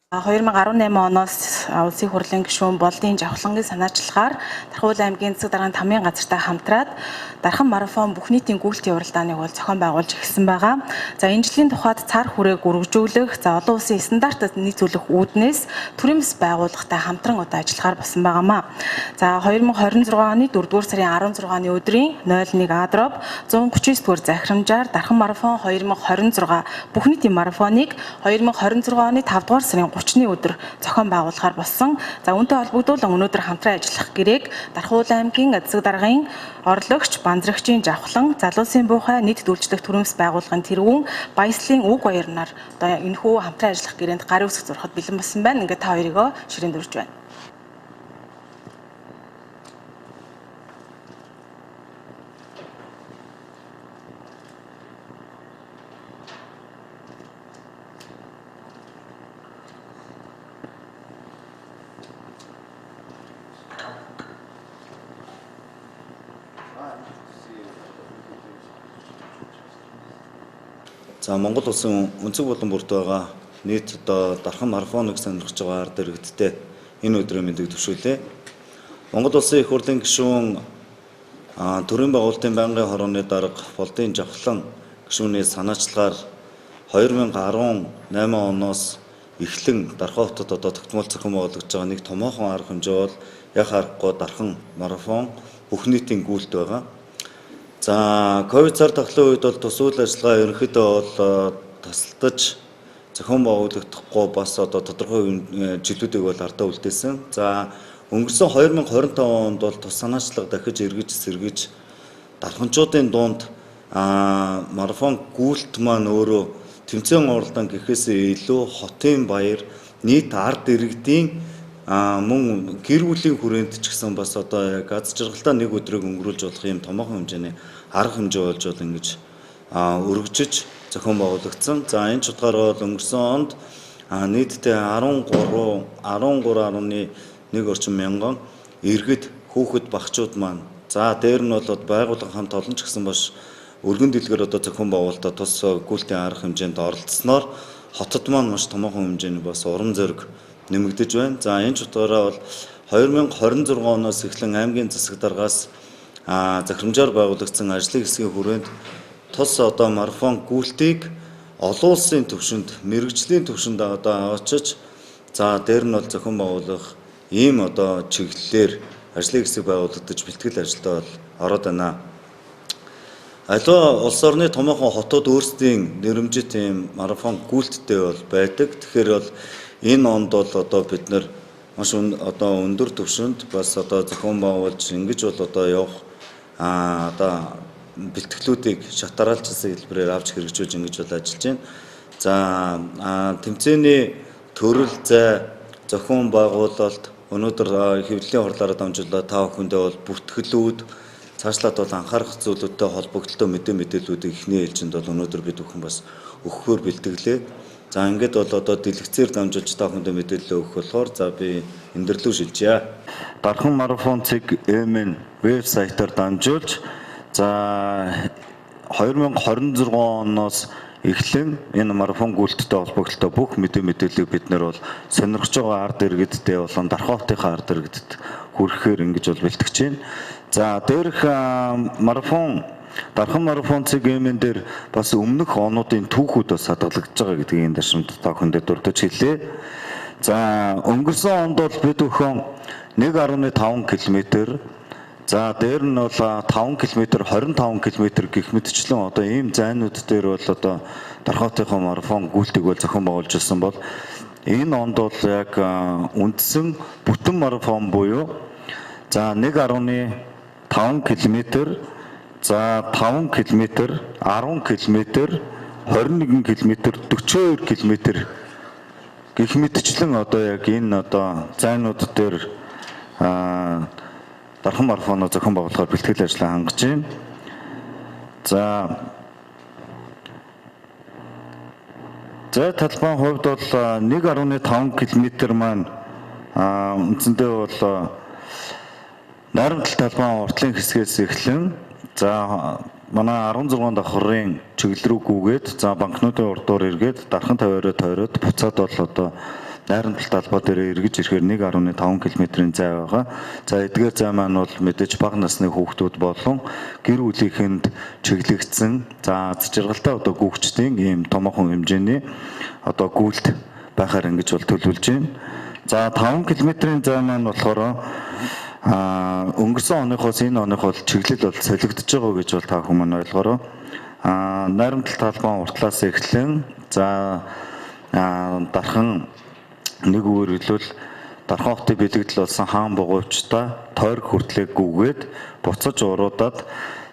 2018 оноос улсын хурлын гишүүн Болдын Жавхлангийн санаачлагаар Дархан аймгийн засаг дарганы тамийн газартай хамтраад Дархан марафон бүх нийтийн гүйлтийн уралдааныг бол зохион байгуулж эхэлсэн байгаа. За энэ жилийн тухайд цар хүрээг үргэлжлүүлэх, олон улсын стандартад нийцүүлэх үүднээс төрийн бас байгууллагатай хамтран ажиллахаар болсон байгаамаа. За 2026 оны 4-р сарын 16-ны өдрийн 01 дроп 139-р захирамжаар Дархан марафон 2026 бүх нийтийн марафоныг 2026 оны 5-р сарын 30-ны өдөр зохион байгуулахаар болсон. За үүнтэй холбогдуулан өнөөдөр хамтран ажиллах гэрээг Дархан аймгийн засаг даргын орлогч, банзрагчийн Жавхлан, залуусын буухай нийт үйлчлэх төрөмс байгууллагын тэргүүн Баяслын Уг баярнаар одоо энэхүү хамтран ажиллах гэрээнд гарын үсэг зурхад бэлэн болсон байна. Ингээд та хоёрыгоо ширээн дурж байна. За Монгол улсын өнцөг болон бүрт байгаа нийт одоо Дархан марафоныг сонирхож байгаа ард иргэдтэй энэ өдрийн мэндийг төвшүүлье. Монгол улсын их хурлын гишүүн төрийн байгуулалтын байнгын хорооны дарга Болдын Жавхлан гишүүний санаачлагаар 2018 оноос эхлэн Дархан хотод одоо тогтмол зохион байгуулагдж байгаа нэг томоохон арга хэмжээ бол яг харахгүй Дархан марафон бүх нийтийн гүйлт байгаа. За ковид цар тахлын үед бол тус үйл ажиллагаа ерөнхийдөө бол тасалдаж зохион байгуулагдахгүй бас одоо тодорхой жилүүдийг бол ардаа үлдээсэн. За өнгөрсөн 2025 онд бол тус санаачлага дахиж эргэж сэргэж дарханчуудын дунд марафон гүйлт маань өөрөө тэмцээн уралдаан гэхээсээ илүү хотын баяр нийт ард иргэдийн мөн гэр бүлийн хүрээнд ч гэсэн бас одоо яг аз жаргалтай нэг өдрийг өнгөрүүлж болох юм томоохон хэмжээний арга хэмжээ болж бол ингэж өргөжж зохион байгуулагдсан. За энэ ч утгаараа бол өнгөрсөн онд нийтдээ 13.1 орчим мянган иргэд хүүхэд багчууд маань за дээр нь бол байгууллага хамт олон ч гэсэн бас өргөн дэлгэр одоо зохион байгуулалтад тус гүйлтийн арга хэмжээнд оролцсноор хотод маань маш томоохон хэмжээний бас уран зориг нэмэгдэж байна. За энэ ч утгаараа бол 2026 оноос эхлэн аймгийн засаг даргаас захирамжаар байгуулагдсан ажлын хэсгийн хүрээнд тус одоо марафон гүйлтийг олон улсын түвшинд мэрэгжлийн түвшинд одоо очиж за дээр нь бол зохион байгуулах ийм одоо чиглэлээр ажлын хэсэг байгуулагдаж бэлтгэл ажилдаа бол ороод байна. Аливаа улс орны томоохон хотууд өөрсдийн нэрмжит ийм марафон гүйлттэй бол байдаг. Тэгэхээр бол энэ онд бол одоо бид нар маш одоо өндөр түвшинд бас одоо зохион байгуулж ингэж бол одоо явах одоо бэлтгэлүүдийг шатараалчсан хэлбэрээр авч хэрэгжүүлж ингэж бол ажиллаж байна. За тэмцээний төрөл зай зохион байгуулалт өнөөдөр хэвлэлийн хурлаараа дамжуулаад та бүхэндээ бол бүртгэлүүд цаашлаад бол анхаарах зүйлүүдтэй холбогдлоо мэдээллүүдийг эхний ээлжинд бол өнөөдөр бид бүхэн бас өгөхөөр бэлтгэлээ. За ингээд бол одоо дэлгэцээр дамжуулж та бүхэндээ мэдээлэл өгөх болохоор за би эндэрлүү шилжье. Дархан марафон цэг.mn вебсайтаар дамжуулж за 2026 оноос эхлэн энэ марафон гүйлттэй холбогдолтой бүх мэдээллийг бид нэр бол сонирхож байгаа ард иргэдтэй болон Дархан хотынхаа ард иргэдэд хүрэхээр ингэж бол бэлтгэж байна. За дээрх Дархан марафон цэг.mn дээр бас өмнөх онуудын түүхүүд бас хадгалагдж байгаа гэдгийг энэ даршимт та бүхэндээ дурдж хэлье. За өнгөрсөн онд бол бид бүхэн 1.5 км за дээр нь бол 5 км 25 км гэх мэтчлэн одоо ийм зайнууд дээр бол одоо Дархаотынхоо марафон гүйлтийг бол зохион байгуулж ирсэн бол энэ онд бол яг үндсэн бүтэн марафон буюу за 1.5 км за 5 км 10 км 21 км 42 км гэх мэтчлэн одоо яг энэ одоо зайнууд дээр Дархан марафоноо зохион байгуулахаар бэлтгэл ажлаа хангаж байна. За талбайн хувьд бол 1.5 км маань үндсэндээ бол найрамдал талбайн уртлын хэсгээс эхлэн за манай 16 давхрын чиглэл рүү гүгээд за банкнуудын урдуур эргээд Дархан тавиараа тойроод буцаад бол одоо найрамдал талбай дээр эргэж ирэхээр 1.5 км-ийн зай байгаа. За эдгээр зай маань бол мэдээж бага насны хүүхдүүд болон гэр бүлийнхэнд чиглэгдсэн за аз жаргалтай одоо гүйцэтгэн ийм томоохон хэмжээний одоо гүйлт байхаар ингэж бол төлөвлөж байна. За 5 км-ийн зай маань болохоор өнгөрсөн оныхоос энэ оных бол чиглэл бол солигдож байгаа гэж бол та хүмүүс ойлгоорой. Найрамдал талбайн уртлаас эхлэн за дархан нэг үгээр хэлбэл дархан хотын бэлэгдэл болсон хаан бугуйчтай тойрог хүртлэх гүгээд буцаж уруудаад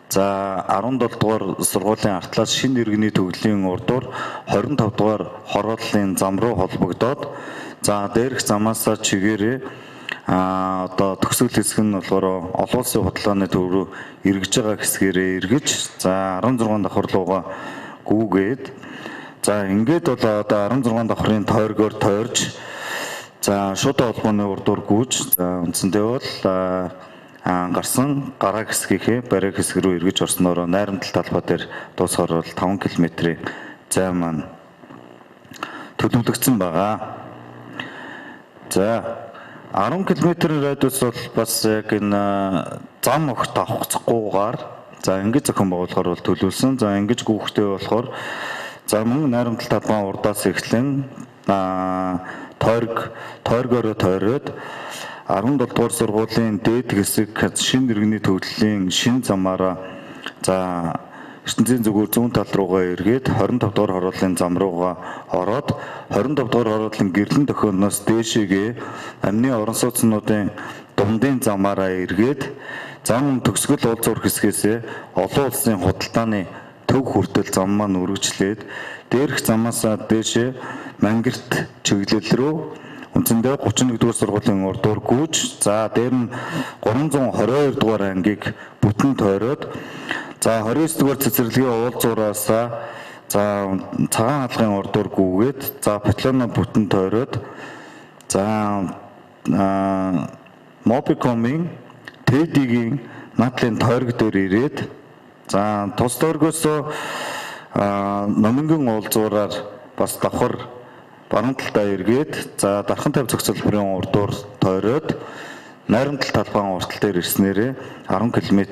за 17 дугаар сургуулийн артлаас шинэ иргэний төгөлийн урдуур 25 дугаар хорооллын зам руу холбогдоод за дээрх замаасаа чигээрээ одоо төгсгөл хэсэг нь болохоор олон улсын худалдааны төв рүү эргэж байгаа хэсгээрээ эргэж за 16 давхар руугаа гүүгээд за ингээд бол одоо 16 давхрын тойргоор тойрж за шуудаа холбооны урдуур гүйж за үндсэндээ бол гарсан гараа хэсгийнхээ бариа хэсэг рүү эргэж орсноор найрамдал талбай дээр дуусахаар бол 5 км-ийн зай маань төлөвлөгдсөн байгаа. За 10 км-ийн радиус бол бас яг энэ зам огт авахцгүйгээр за ингэж зохион байгуулахаар бол төлөвлөсөн. За ингэж гүөхтэй болохоор за мөн найрамдал талбайн урдаас эхлэн тойргоор тойроод 17 дугаар сургуулийн дээд хэсэг шинэ иргэний төвлөлийн шинэ замаараа за ертөнцийн зүгээр зүүн тал руугаа эргээд 25 дугаар хорооллын зам руугаа ороод 25 дугаар хорооллын гэрлэн дохионоос дээшээгээ амны орон сууцнуудын дундын замаараа эргээд зам төгсгөл уулзуур хэсгээс олон улсын худалдааны төв хүртэл зам маань үргэлжлээд дээрх замаасаа дээшээ Мангэрт чиглэл рүү үндсэндээ 31 дугаар сургуулийн урдуур гүйж за дээр нь 322 дугаар ангийг бүтэн тойроод за 29 дугаар цэцэрлэгийн уулзуураасаа за цагаан хаалгын урдуур гүйгээд за батальоно бүтэн тойроод за Мобикомын Тэдигийн надлын тойрог дээр ирээд за тус тойргоос Номингийн уулзуураар бас давхар баруун талдаа эргээд за дархан тавь зохицолборын урдуур тойроод найрамдал талбайн уртал дээр ирснээрээ 10 км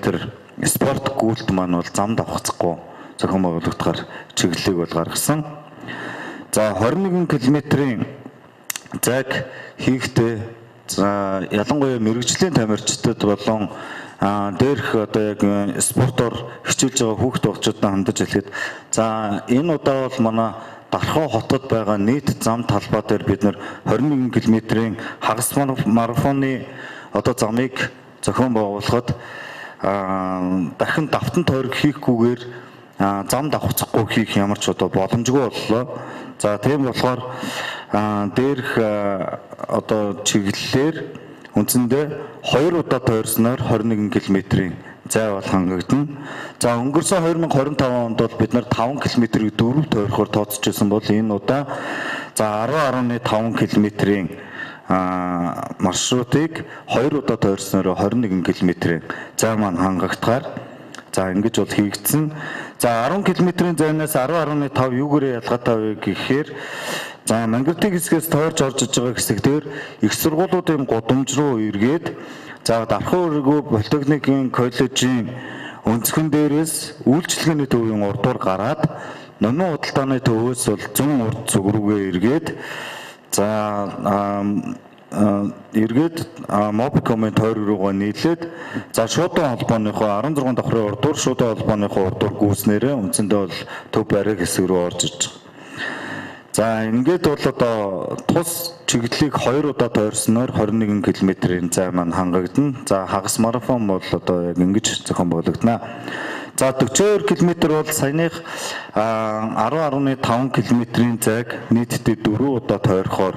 спорт гүйлт маань бол замд авахцахгүй зохион байгуулагдахаар чиглэлийг бол гаргасан. За 21 км-ийн зайг хийхдээ за ялангуяа мэрэгжлийн тамирчдад болон дээрх одоо яг спортоор хичээлж байгаа хүүхд болчдод хандаж хэлэхэд за энэ удаа бол манай Дархан хотод байгаа нийт зам талбай дээр бид нэр 21 км-ийн хагас марафоны одоо замыг зохион байгуулахад дахин давтан тойрог хийхгүйгээр зам давхцахгүй хийх ямар ч одоо боломжгүй боллоо. За тийм болохоор дээрх одоо чиглэлээр үндсэндээ 2 удаа тойрсноор 21 км-ийн зай бол хангагдана. За өнгөрсөн 2025 онд бол бид нар 5 км-ийг 4 тойрохоор тооцож байсан бол энэ удаа за 10.5 км-ийн маршрутыг 2 удаа тойрсноор 21 км-ийн зай маань хангагдахаар за ингэж бол хийгдсэн. За 10 км-ийн зайнаас 10.5 юугээрээ ялгаатай вэ гэхээр за Мангэртийн хэсгээс тойрч орж иж байгаа хэсэг дээр их сургуулиудын гудамж руу эргээд за Дархан өргөө политехникийн коллежийн өнцгөн дээрээс үйлчлэгээний төвийн урдуур гараад номын худалдааны төвөөс бол зүүн урд зүг рүүгээ эргээд за эргээд Мобикомын тойрог руугаа нийлээд за шуудан холбооныхоо 16 давхрын урдуур шуудан холбооныхоо урдуур гүйснээрээ үндсэндээ бол төв бариа хэсэг рүү орж иж байгаа. За ингээд бол одоо тус чиглэлийг 2 удаа тойрсноор 21 км-ийн зай маань хангагдана. За хагас марафон бол одоо яг ингэж зохион байгуулагдана. За 42 км бол саяных 10.5 км-ийн зайг нийтдээ 4 удаа тойрохоор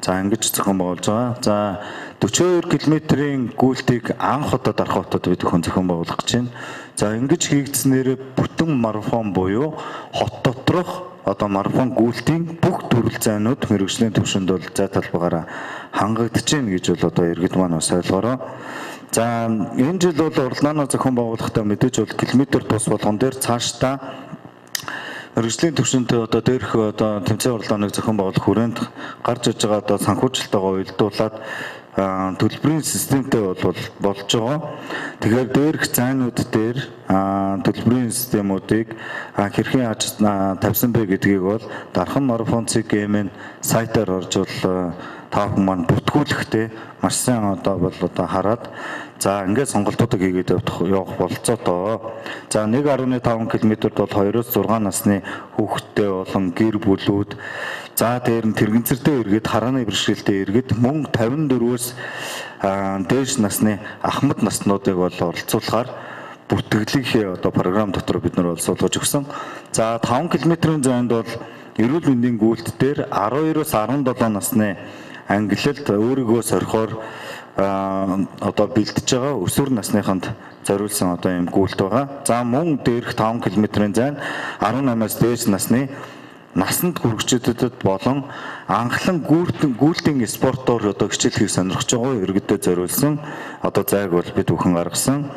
за ингэж зохион байгуулж байгаа. За 42 км-ийн гүйлтийг анх удаа Дархан хотод бид өхөн зохион байгуулах гэж байна. За ингэж хийгдснээр бүтэн марафон буюу хот доторх одоо марафон гүйлтийн бүх төрөл зайнууд мэрэгжлийн түвшинд бол зай талбайгаараа хангагдаж байна гэж бол одоо иргэд маань бас ойлгоорой. За энэ жил бол уралдаанаа зохион байгуулахдаа мэдээж бол километр тус болгон дээр цаашдаа Мэргэжлийн түвшинтэй одоо дээрх одоо тэмцээн уралдааныг зохион байгуулах хүрээнд гарч иж байгаа одоо санхүүжилттэйгээ уялдуулаад төлбөрийн системтэй болж байгаа. Тэгэхээр дээрх зайнууд дээр төлбөрийн системүүдийг хэрхэн тавьсан бэ гэдгийг бол Дархан марафон CGM-ийн сайтаар орж та бүхэн маань бүртгүүлэхтэй маш сайн одоо хараад за ингээд сонголтуудыг хийгээд явах болцоотой. За 1.5 км-д бол 2-6 насны хүүхэдтэй болон гэр бүлүүд за дээр нь тэрэгцэртэй иргэд харааны бэрхшээлтэй иргэд мөн 54-өөс дээш насны ахмад наснуудыг бол оролцуулахаар бүртгэлийнхээ одоо програм дотор бид нар суулгаж өгсөн. За 5 км-ийн зайд бол эрүүл мэндийн гүйлт дээр 12-оос 17 насны ангилалд өөрийгөө сорихоор одоо бэлдэж байгаа өсвөр насныханд зориулсан одоо юм гүйлт байгаа. За мөн дээрх 5 км-ийн зайн 18-аас дээш насны насанд хүрэгчдэд болон анхлан гүйлтийн спортоор одоо хичээл хийх сонирхож байгаа иргэдэд зориулсан одоо зайг бол бид бүхэн гаргасан.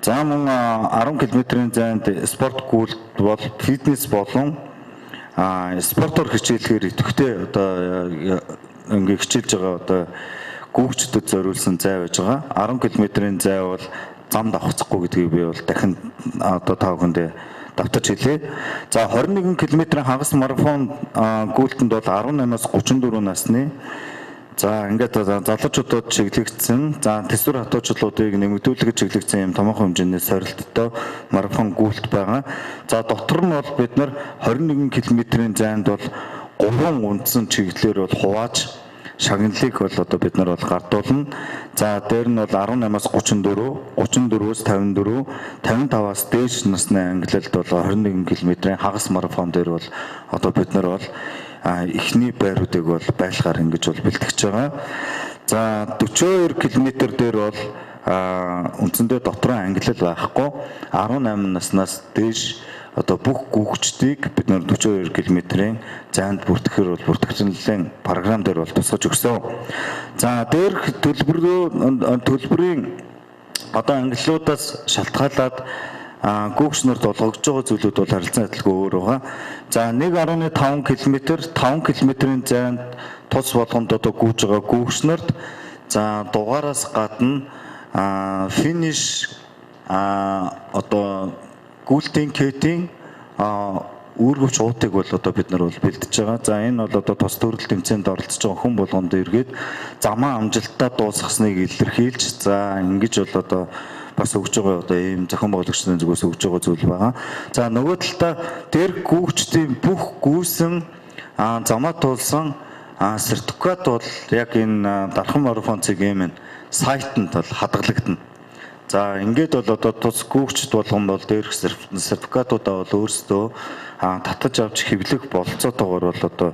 За мөн 10 км-ийн зайд спорт гүйлт бол фитнес болон спортоор хичээлэхээр идэвхтэй одоо ингээ хичээлж байгаа одоо гүүгчдэд зориулсан зай байж байгаа. 10 км-ийн зай бол зам давхцахгүй гэдгийг би бол дахин одоо та бүхэндээ давтаж хэлье. За 21 км-ийн хагас марафон гүйлтэнд бол 18-аас 34 насны за ингээд залуучуудад чиглэгдсэн. За төсвөр хатуучуудыг нэмэгдүүлэх чиглэгдсэн юм томоохон хэмжээний сорилттой марафон гүйлт байгаа. За дотор нь бол бид нар 21 км-ийн зайд бол 3 үндсэн чиглэлээр бол хувааж шагналыг бол одоо бид нар бол гардуулна. За дээр нь бол 18-аас 34, 34-өөс 54, 55-аас дээш насны ангилалд бол 21 км-ийн хагас марафон дээр бол одоо бид нар бол эхний байруудыг бол байлгаар ингэж бол бэлтгэж байгаа. За 42 км дээр бол үндсэндээ дотроо ангилал байхгүй 18 наснаас дээш одоо бүх гүүгчдийг бид нар 42 км-ийн зайд бүртгэхээр бол бүртгэгдлийн програм дээр бол тусгаж өгсөн. За дээрх төлбөрийн одоо ангиллуудаас шалтгаалаад гүүгчнэрд олгогдож байгаа зүйлүүд бол харилцан адилгүй өөр байгаа. За 1.5 км 5 км-ийн зайд тус болгонд одоо гүйж байгаа гүүгчнэрд за дугаараас гадна финиш одоо гүйлтийн кетийн үүргэвч уутыг бол одоо бид нар бол бэлдэж байгаа. За энэ бол одоо тус төрөл тэмцээнд оролцож байгаа хүн болгонд эргээд замаа амжилттай дуусгасныг илэрхийлж за ингэж бол одоо бас өгж байгаа одоо ийм зохион байгуулагчдын зүгээс өгж байгаа зүйл байгаа. За нөгөө талдаа дээр гүүгчдийн бүх гүйсэн замаа туулсан сертификат бол яг энэ Дархан марафон CGM-ийн сайтанд бол хадгалагдана. За ингээд бол одоо тус гүүгчд болгон бол дээрх сертификатуудаа бол өөрсдөө татаж авч хэвлэх болцоотойгоор бол одоо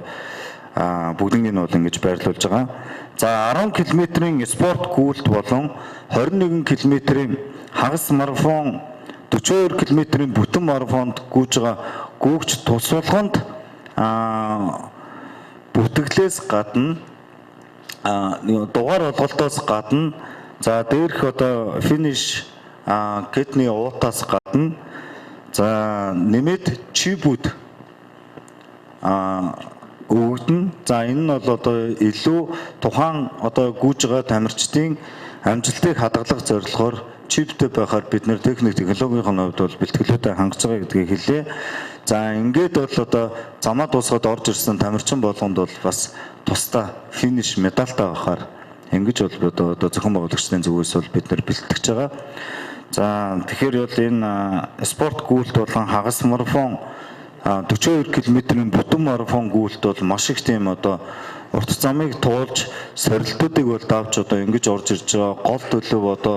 бүгднийг нь бол ингэж байрлуулж байгаа. За 10 км-ийн спорт гүйлт болон 21 км-ийн хагас марафон 42 км-ийн бүтэн марафонд гүйж байгаа гүүгч тус болгонд бүтгэлээс гадна дугаар олголтоос гадна за дээрх одоо финиш кетний уутаас гадна за нэмээд чипүүд өгдөн. За энэ нь бол одоо илүү тухайн одоо гүйж байгаа тамирчдын амжилтыг хадгалах зорилгоор чиптэй байхаар бид нэр техник технологийн хувьд бол бэлтгэлүүдэд хангаж байгаа гэдгийг хэлье. За ингээд бол одоо замаа дуусгаад орж ирсэн тамирчин болгонд бол бас тусдаа финиш медальтай байхаар ингэж бол одоо зохион байгуулагчдын зүгээс бол бид нэр бэлтгэж байгаа. За тэгэхээр бол энэ спорт гүйлт болон хагас марафон 42 км-ийн бүтэн марафон гүйлт бол маш их тийм одоо урт замыг туулж сорилтуудыг бол давж одоо ингэж орж ирж байгаа гол төлөв одоо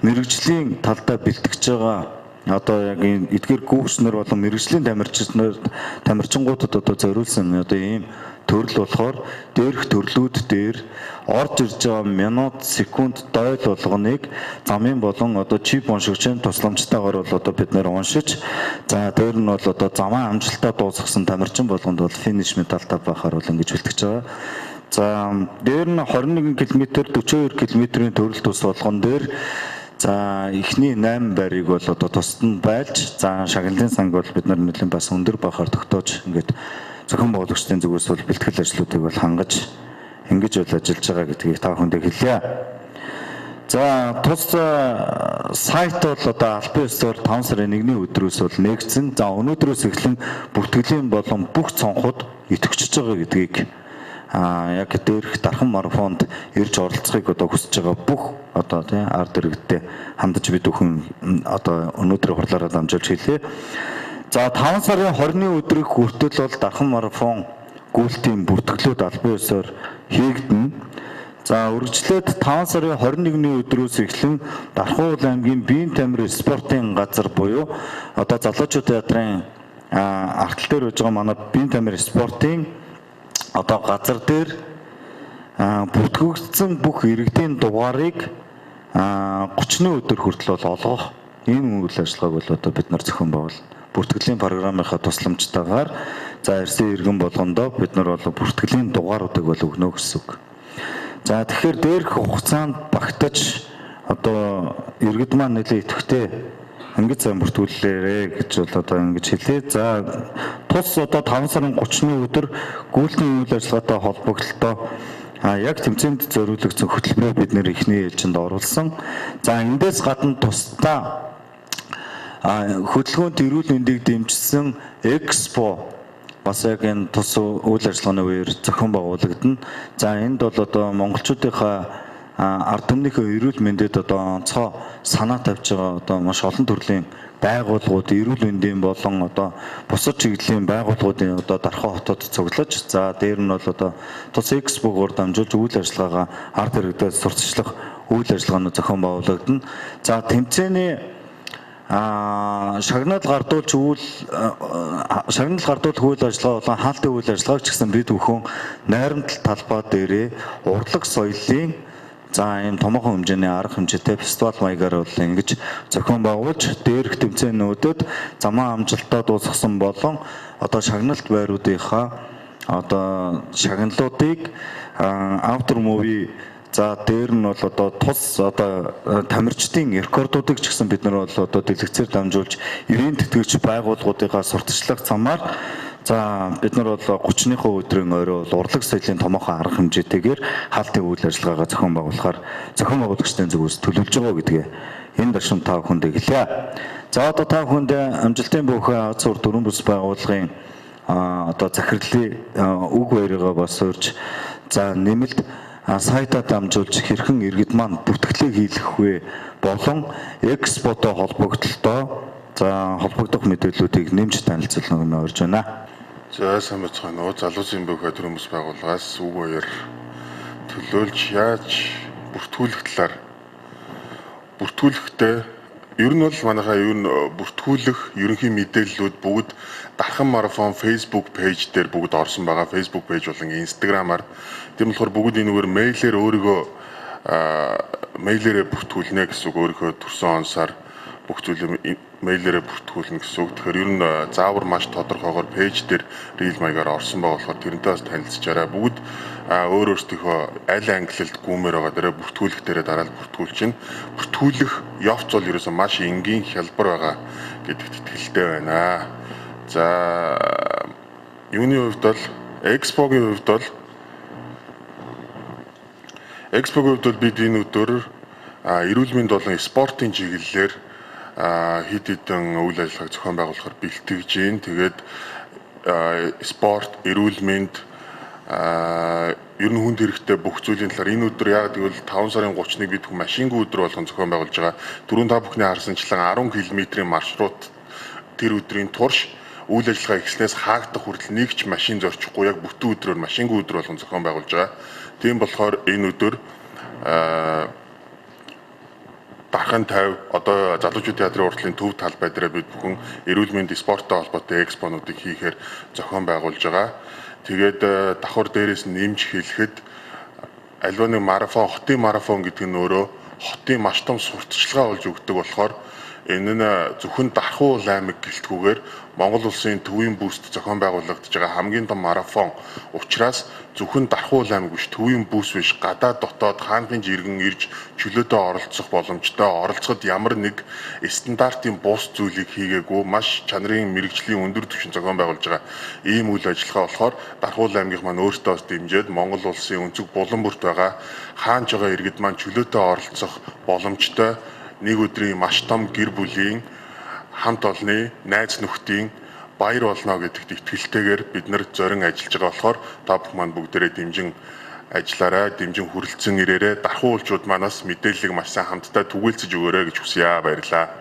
мэрэгжлийн талдаа бэлтгэж байгаа одоо яг энэ эдгээр гүүгчнэр болон мэрэгжлийн тамирчингуудад одоо зориулсан одоо ийм төрөл болохоор дээрх төрлүүд дээр орж ирж байгаа минут секунд дойл болгоныг замын болон одоо чип уншигчийн тусламжтайгаар бол одоо бид нэр уншиж за дээр нь бол одоо замаа амжилттай дуусгасан тамирчин болгонд бол финиш медальтай байхаар бол ингэж бэлтгэж байгаа. За дээр нь 21 км 42 км-ийн төрөл тус болгон дээр За эхний 8 байрыг бол одоо тусад нь байлж, за шагналын санг бол бид нар нэлээд бас өндөр байхаар тогтоож ингээд зохион байгуулагчдын зүгээс бол бэлтгэл ажлуудыг бол хангаж ингэж бол ажиллаж байгаа гэдгийг та бүхэндээ хэлье. За тус сайт бол одоо албан ёсоор 5 сарын 1-ний өдрөөс бол нэгдсэн. За өнөөдрөөс эхлэн бүртгэлийн болон бүх цонхууд идэвхжиж байгаа гэдгийг яг дээрх дархан марафонд ирж оролцохыг одоо хүсэж байгаа бүх одоо тийм ард иргэдтэй хандаж бид бүхэн одоо өнөөдрийн хурлаараа дамжуулж хэлье. За 5 сарын 20-ны өдрийг хүртэл бол дархан марафон гүйлтийн бүртгэлүүд албан ёсоор хийгдэнэ. За үргэлжлээд 5 сарын 21-ний өдрөөс эхлэн Дархан аймгийн биеийн тамирын спортын газар буюу одоо залуучуудын ядрын артал дээр байж байгаа манай биеийн тамирын спортын одоо газар дээр бүртгэгдсэн бүх иргэдийн дугаарыг 30-ны өдөр хүртэл бол олгох ийм үйл ажиллагааг бол одоо бид нар зохион байгуул. Бүртгэлийн програмынхаа тусламжтайгаар за ирсэн иргэн болгондоо бид нар бол бүртгэлийн дугааруудыг бол өгнө гэсэн үг. За тэгэхээр дээрх хугацаанд багтаж одоо иргэд маань нэлээд идэвхтэй ингэж сайн бүртгүүлээрэ гэж бол одоо ингэж хэлээ. За тус одоо 5 сарын 30-ны өдөр гүйлтийн үйл ажиллагаатай холбогдлолтой яг тэмцээнд зориулагдсан хөтөлбөрөөр бид нэр эхний ээлжинд оруулсан. За эндээс гадна тусдаа хөдөлгөөнт эрүүл мэндийг дэмжсэн Экспо бас яг энэ тус үйл ажиллагааны үеэр зохион байгуулагдана. За энд бол одоо монголчуудынхаа ард түмнийхээ эрүүл мэндэд одоо онцгой санаа тавьж байгаа одоо маш олон төрлийн байгууллагууд эрүүл мэндийн болон одоо бусад чиглэлийн байгууллагуудын одоо Дархан хотод цуглаж за дээр нь бол одоо тус Экспогоор дамжуулж үйл ажиллагаагаа ард иргэдэд сурталчлах үйл ажиллагааны зохион байгуулагдана. За тэмцээний шагнал гардуулж үйл ажиллагаа болон хаалтын үйл ажиллагааг ч гэсэн бид бүхэн найрамдал талбай дээрээ урлаг соёлын за ийм томоохон хэмжээний арга хэмжээтэй фестивал маягаар бол ингэж зохион байгуулж дээрх тэмцээнүүдэд замаа амжилттай дуусгасан болон одоо шагналт байруудынхаа одоо шагналуудыг автор муви за дээр нь бол одоо тус одоо тамирчдын рекордуудыг ч гэсэн бид нар бол одоо дэлгэцээр дамжуулж ивент тэтгэгч байгууллагуудынхаа сурталчлах замаар за бид нар бол 30-ны өдрийн орой бол урлаг соёлын томоохон арга хэмжээтэйгээр хаалтын үйл ажиллагаагаа зохион байгуулахаар зохион байгуулагчдын зүгээс төлөвлөж байгаа гэдгээ энэ даршин та бүхэндээ хэлье. За одоо та бүхэнд амжилтын бүхэн Аз сур дөрвөн бүс байгууллагын одоо захирлын үг баярыгаа бас урьж за нэмэлт сайтаа дамжуулж хэрхэн иргэд маань бүртгэлээ хийлгэх вэ болон Экспотой холбогдлолтой за холбогдох мэдээллүүдийг нэмж танилцуулна орж байна. За сайн бацхан уу залуучуудын бүхэн дөрвөн бүс байгууллагаас үг баяр төлөөлж яаж бүртгүүлэх талаар бүртгүүлэхдээ ер нь бол манайхаа ер нь бүртгүүлэх ерөнхий мэдээллүүд бүгд Дархан марафон Facebook пэйж дээр бүгд орсон байгаа. Facebook пэйж болон Instagram-аар тийм болохоор бүгд энэгээр мэйлээр өөрийгөө мэйлээрээ бүртгүүлнэ гэсэн үг. Өөрийнхөө төрсөн онсоор бүх зүйлээ мэйлээрээ бүртгүүлнэ гэсэн үг. Тэгэхээр ер нь заавар маш тодорхойгоор пэйж дээр рил маягаар орсон байгаа болохоор тэрнтэй бас танилцчаарай. Бүгд өөр өөрсдийнхөө аль ангилалд гүмээр байгаа дээрээ бүртгүүлэх дээрээ дараа нь бүртгүүлж чинь бүртгүүлэх явц бол ерөөсөн маш энгийн хялбар байгаа гэдэгт итгэлтэй байна. За юуны хувьд бол Экспогийн хувьд бол бид энэ өдөр эрүүл мэнд болон спортын чиглэлээр хэд хэдэн үйл ажиллагааг зохион байгуулахаар бэлтгэж байна. Тэгээд спорт, эрүүл мэнд ер нь хүнд хэрэгтэй бүх зүйлийн талаар энэ өдөр яг тэгвэл 5 сарын 30-ныг бид машингүй өдөр болгон зохион байгуулж байгаа. Түрүүн та бүхний харсанчлан 10 км-ийн маршрут тэр өдрийн турш үйл ажиллагаа эхлснээс хаагдах хүртэл нэг ч машин зорчихгүй яг бүтэн өдрөөр машингүй өдөр болгон зохион байгуулж байгаа. Тийм болохоор энэ өдөр Дархан 50 одоо залуучуудын театрын уртлын төв талбай дээр бид бүхэн эрүүл мэндийн спорттой холбоотой экспонуудыг хийхээр зохион байгуулж байгаа. Тэгээд давхар дээрээс нэмж хэлэхэд альва нэг марафон, хотын марафон гэдэг нь өөрөө хотын маш том сурталчилгаа болж өгдөг болохоор Энэ нь зөвхөн Дархан уул аймаг гэлтгүүгээр Монгол улсын төвийн бүст зохион байгуулагдж байгаа хамгийн том марафон учраас зөвхөн Дархан уул аймаг биш, төвийн бүс биш, гадаад дотоод хаанхын жиргэн ирж чөлөөтэй оролцох боломжтой, оролцоход ямар нэг стандартын бус зүйлийг хийгээгүй, маш чанарын мэрэгжлийн өндөр түвшин зохион байгуулж байгаа ийм үйл ажиллагаа болохоор Дархан уул аймгийнх маань өөртөө дэмжиж Монгол улсын өнцөг булан бүрт байгаа хаанч байгаа иргэд маань чөлөөтэй оролцох боломжтой нэг өдрийн маш том гэр бүлийн хамт олонны найз нөхдийн баяр болно гэдэгт итгэлтэйгээр бид нар зорин ажиллаж байгаа болохоор та бүх маань бүгдээрээ дэмжин ажиллаарай, дэмжин хүрэлцэн ирээрэй. Дархан уулчууд манаас мэдээллийг маш сайн хамтдаа түгээлцэж өгөөрэй гэж хүсье. Баярлалаа.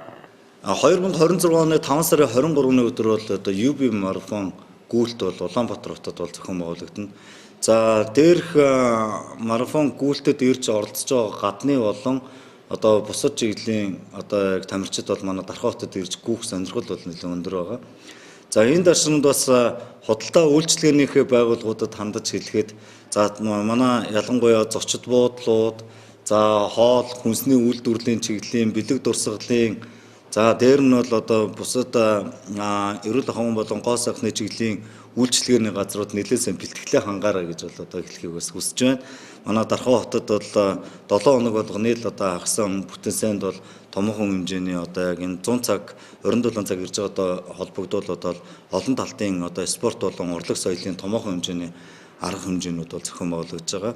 2026 оны 5 сарын 23-ны өдөр бол одоо UB марафон гүйлт бол Улаанбаатар хотод бол зохион байгуулагдана. За дээрх марафон гүйлтэд ирж оролцож байгаа гадны болон одоо бусад чиглэлийн одоо яг тамирчид бол манай Дархан хотод ирж гүйх сонирхол бол нэлээд өндөр байгаа. За энэ даршинд бас худалдаа үйлчилгээнийхээ байгууллагуудад хандаж хэлэхэд за манай ялангуяа зочид буудлууд, за хоол, хүнсний үйлдвэрлэлийн чиглэлийн бэлэг дурсгалын за дээр нь бол одоо бусад эрүүл ахуйн болон гоо сайхны чиглэлийн үйлчилгээний газрууд нэлээд сайн бэлтгэлээ хангаарай гэж бол одоо хэлхийг бас хүсэж байна. Манай Дархан хотод бол 7 хоног болгоны л одоо хагасан бүтэн сайнд бол томоохон хэмжээний одоо яг энэ 100 цаг 27 цаг ирж байгаа одоо холбогдуулаад бол олон талтын одоо спорт болон урлаг соёлын томоохон хэмжээний арга хэмжээнүүд бол зохион байгуулагдж байгаа.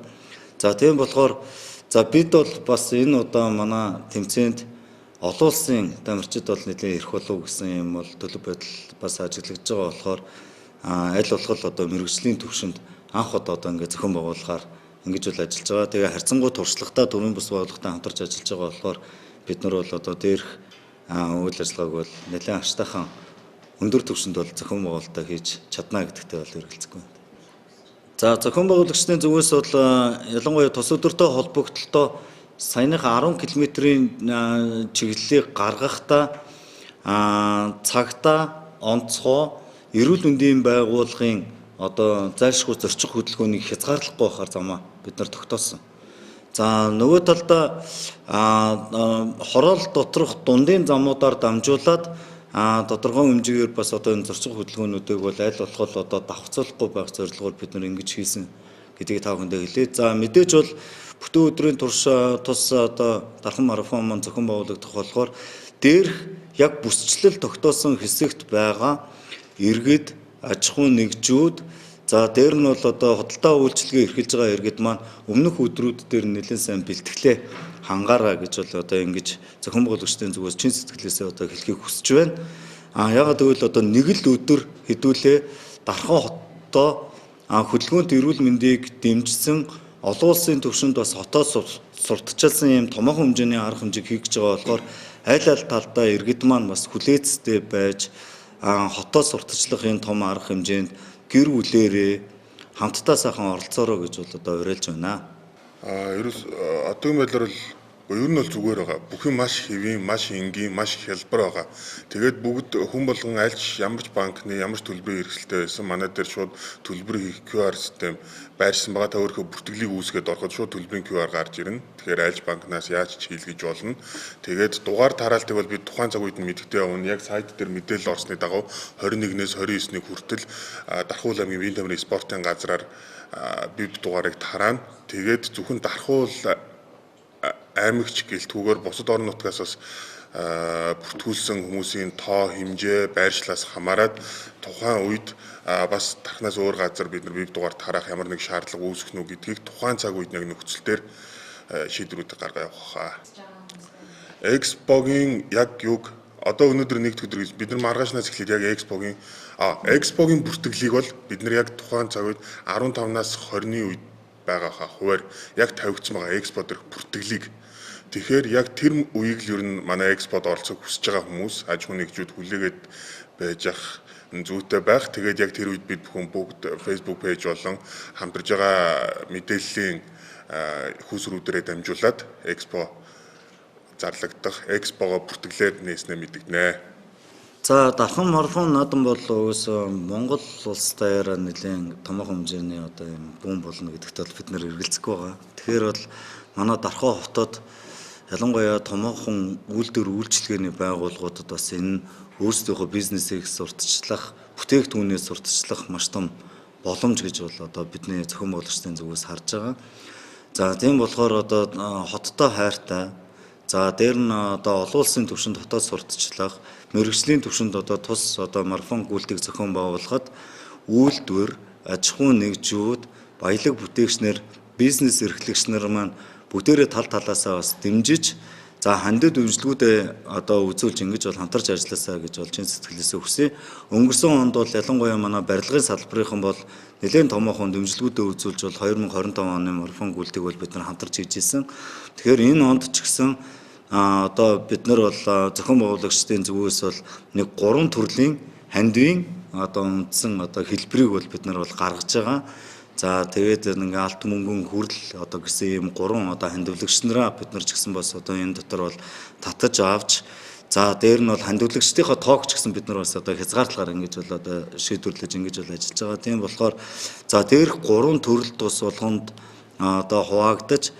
За тийм болохоор за бид бол бас энэ одоо манай тэмцээнд олон улсын тамирчид бол нэлээд ирэх болов гэсэн юм бол төлөв байдал бас ажиглагдж байгаа болохоор аль болох одоо мэрэгжлийн төвшөнд анх удаа одоо ингээд зохион байгуулахаар ингэж бол ажиллаж байгаа. Тэгээ харьцангуй туршлагатай төрийн бас байгууллагатай хамтарч ажиллаж байгаа болохоор бид нар бол одоо дээрх үйл ажиллагааг бол нэлээд аштайхан өндөр түвшинд бол зохион байгуулалтаа хийж чадна гэдэгтээ бол эргэлзэхгүй байна. За зохион байгуулагчдын зүгээс бол ялангуяа тус өдөртэй холбогдлолтой саяныхаа 10 км-ийн чиглэлийг гаргахдаа цагтаа онцгой эрүүл мэндийн байгууллагын одоо зайлшгүй зорчих хөдөлгөөнийг хязгаарлахгүй байхаар замаа бид нар тогтоосон. За нөгөө талдаа хороол доторх дундын замуудаар дамжуулаад тодорхой хэмжээгээр бас одоо энэ зорчих хөдөлгөөнүүдийг бол аль болох одоо давхцуулахгүй байх зорилгоор бид нар ингэж хийсэн гэдгийг та бүхэндээ хэлээ. За мэдээж бол бүтэн өдрийн тус одоо Дархан марафон маань зохион байгуулагдах болохоор дээрх яг бүсчлэл тогтоосон хэсэгт байгаа иргэд, аж ахуйн нэгжүүд, за дээр нь бол одоо худалдаа үйлчилгээ эрхэлж байгаа иргэд маань өмнөх өдрүүд дээр нэлээд сайн бэлтгэлээ хангаарай гэж бол одоо ингэж зохион байгуулагчдын зүгээс чин сэтгэлээсээ одоо хэлхийг хүсэж байна. Ягаад гэвэл одоо нэг л өдөр хэдүүлээ Дархан хотоо хөдөлгөөнт эрүүл мэндийг дэмжсэн олон улсын түвшинд бас хотоо сурталчилсан юм томоохон хэмжээний арга хэмжээг хийх гэж байгаа болохоор аль талдаа иргэд маань бас хүлээцтэй байж хотоо сурталчлах энэ том арга хэмжээнд гэр бүлээрээ хамтдаа сайхан оролцоороо гэж бол одоо уриалж байна. Одоогийн байдлаар л ер нь бол зүгээр байгаа. Бүх юм маш хэвийн, маш энгийн, маш хялбар байгаа. Тэгээд бүгд хүн болгон альч ямар ч банкны ямар ч төлбөрийн хэрэгсэлтэй байсан. Манай дээр шууд төлбөр хийх QR систем байрсан байгаа. Та өөрийнхөө бүртгэлийг үүсгээд ороход шууд төлбөрийн QR гарч ирнэ. Тэгэхээр альч банкнаас яаж ч хийлгэж болно. Тэгээд дугаар тараалтыг бол бид тухайн цаг үед нь мэддэг явна. Яг сайт дээр мэдээлэл орсны дагуу 21-ээс 29-ний хүртэл Дархан уул аймгийн биеийн тамирын спортын газраар бид дугаарыг тараана. Тэгээд зөвхөн Дархан уул аймагч гэлтгүүгээр бусад орон нутгаас бас бүртгүүлсэн хүмүүсийн тоо хэмжээ байршлаас хамаарат тухайн үед бас Дарханаас өөр газар бид нар бие дугаар тараах ямар нэг шаардлага үүсэх нү гэдгийг тухайн цаг үед нэг нөхцөл төр шийдвэрүүд гаргаа явах хаа. Экспогийн яг юг одоо өнөөдөр нэгд өдөр гэж бид нар маргаашнаас эхлээд яг экспогийн бүртгэлийг бол бид нар яг тухайн цаг үед 15-наас 20-ны үед байгаа хуваар яг тавигдсан байгаа экспо дэх бүртгэлийг. Тэгэхээр яг тэр үеийг л ер нь манай экспод оролцох хүсэж байгаа хүмүүс аж ахуйн нэгжүүд хүлээгээд байж ах зүйтэй байх. Тэгээд яг тэр үед бид бүхэн бүгд Facebook пэйж болон хамтарж байгаа мэдээллийн хүүсрүүдээрээ дамжуулаад экспо зарлагдах, экспого бүртгэлээр нээснэ мэдэгнэ. За Дархан марафон наадам бол угсаа Монгол улс даяараа нэлээд томоохон хэмжээний одоо юм бүүн болно гэдэгт бол бид нэр эргэлзэхгүй байгаа. Тэгэхээр бол манай Дархан хотод ялангуяа томоохон үйлдвэр үйлчилгээний байгууллагуудад бас энэ өөрсдийнхөө бизнесийг сурталчлах, бүтээгдэхүүнээ сурталчлах маш том боломж гэж бол одоо бидний зохион байгуулагчдын зүгээс харж байгаа. За тийм болохоор одоо хоттой хайртай, за дээр нь одоо олон улсын түвшинд хотод сурталчлах, мэргэжлийн түвшинд одоо тус одоо марафон гүйлтийг зохион байгуулахад үйлдвэр, аж ахуй нэгжүүд, баялаг бүтээгчнэр, бизнес эрхлэгчнэр маань бүгдээрээ тал талаасаа бас дэмжиж, за хандид үйлчлэгүүдээ одоо үзүүлж ингэж бол хамтарч ажилласаа гэж бол чин сэтгэлээсээ хүсье. Өнгөрсөн онд бол ялангуяа манай барилгын салбарын бол нэлээд томоохон дэмжлэгүүдээ үзүүлж бол 2025 оны марафон гүйлтийг бол бид нар хамтарч хийж ирсэн. Тэгэхээр энэ онд ч гэсэн одоо бид нар бол зохион байгуулагчдын зүгээс бол нэг 3 төрлийн хандивын одоо үндсэн одоо хэлбэрийг бол бид нар бол гаргаж байгаа. За тэгээд ингээ алт мөнгөн хүрэл одоо гэсэн ийм 3 одоо хандивлагч нараа бид нар ч гэсэн бас одоо энэ дотор бол татаж авч, за дээр нь бол хандивлагчдынхаа тоог ч гэсэн бид нар бас одоо хязгаарлалгаар ингэж бол одоо шийдвэрлэж ингэж бол ажиллаж байгаа. Тийм болохоор за дээрх 3 төрөл тус болгонд одоо хуваагдаж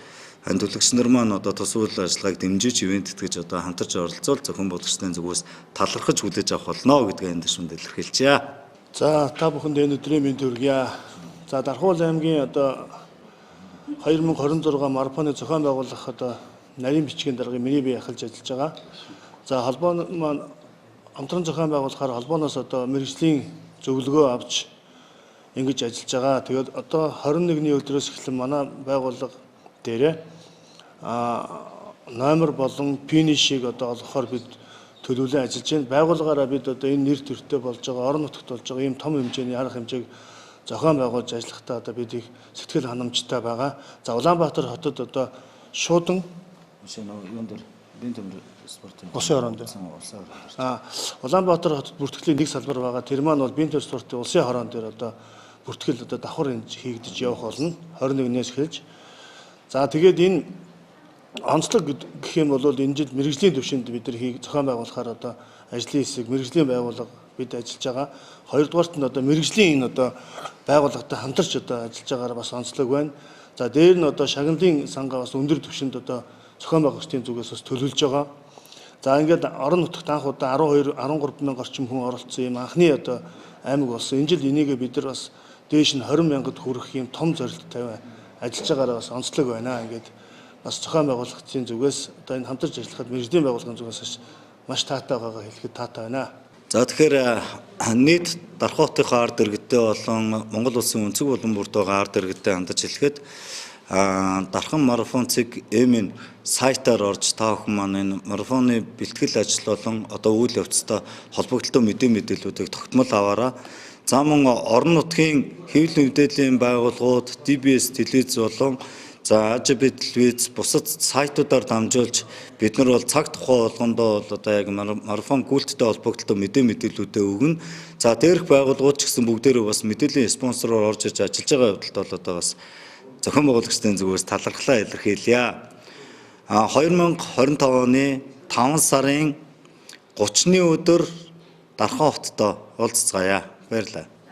хандивлагч нар маань одоо тус үйл ажиллагааг дэмжиж ивентэд гэж одоо хамтарч оролцоод зохион байгуулагчдын зүгээс талархаж хүлээж авах болно гэдгээ энэ дэвшмэнд илэрхийлжээ. За та бүхэнд энэ өдрийн мэнд хүргье. За Дархуул аймгийн одоо 2026 марафоны зохион байгуулах одоо нарийн бичгийн даргыг миний бие ахалж ажиллаж байгаа. За холбоо маань хамтран зохион байгуулахаар холбооноос одоо мэргэжлийн зөвлөгөө авч ингэж ажиллаж байгаа. Тэгээд одоо 21-ний өдрөөс эхлэн манай байгууллага дээрээ номер болон финишийг одоо олгохоор бид төлөвлөн ажиллаж байна. Байгууллагаараа бид одоо энэ нэр төртөө болж байгаа, орон нутагт болж байгаа ийм том хэмжээний арга хэмжээг зохион байгуулж ажиллахдаа одоо бид их сэтгэл ханамжтай байгаа. За Улаанбаатар хотод одоо шуудан юун дээр бие төмөр спортын улсын хорон дээр Улаанбаатар хотод бүртгэлийн нэг салбар байгаа. Тэр маань бол бие төмөр спортын улсын хорон дээр одоо бүртгэл одоо давхар хийгдэж явах болно 21-ээс эхэлж. За тэгээд энэ онцлог гэх юм бол энэ жил мэргэжлийн түвшинд бид нар зохион байгуулахаар одоо ажлын хэсэг мэргэжлийн байгууллага бид ажиллаж байгаа. Хоёрдугаарт нь одоо мэргэжлийн энэ одоо байгууллагатай хамтарч одоо ажиллаж байгаагаар бас онцлог байна. За дээр нь одоо шагналын сангаа бас өндөр түвшинд одоо зохион байгуулагчдын зүгээс бас төлөвлөж байгаа. За ингээд орон нутагт анх удаа 13 мянган орчим хүн оролцсон юм анхны одоо аймаг болсон. Энэ жил энийг бид нар бас дээш нь 20 мянгад хүрэх юм том зорилттой ажиллаж байгаагаар бас онцлог байна. Ингээд бас зохион байгуулагчдын зүгээс одоо энэ хамтарч ажиллахад мэргэжлийн байгууллагын зүгээс маш таатай байгаагаа хэлэхэд таатай байна. За тэгэхээр нийт Дархуутынхаа ард иргэдтэй болон Монгол улсын өнцөг болон бүрд байгаа ард иргэдтэй хандаж хэлэхэд Дархан марафонцыг эмийн сайтаар орж та бүхэн маань энэ марафоны бэлтгэл ажил болон одоо үйл явцтай холбогдолтой мэдээллүүдийг тогтмол аваарай. За мөн орон нутгийн хэвлэл мэдээллийн байгууллагууд, DBS телевиз болон за АЖБ телевиз бусад сайтуудаар дамжуулж бид нар бол цаг тухай болгондоо одоо яг марафон гүйлттэй холбогдолтой мэдээллүүдээ өгнө. За дээрх байгууллагууд ч гэсэн бүгдээрээ бас мэдээллийн спонсороор орж иж ажиллаж байгаа явдалд бол одоо бас зохион байгуулагчдын зүгээс талархлаа илэрхийлье. 2025 оны 5 сарын 30-ны өдөр Дархан хотод уулзцаая. Баярлалаа.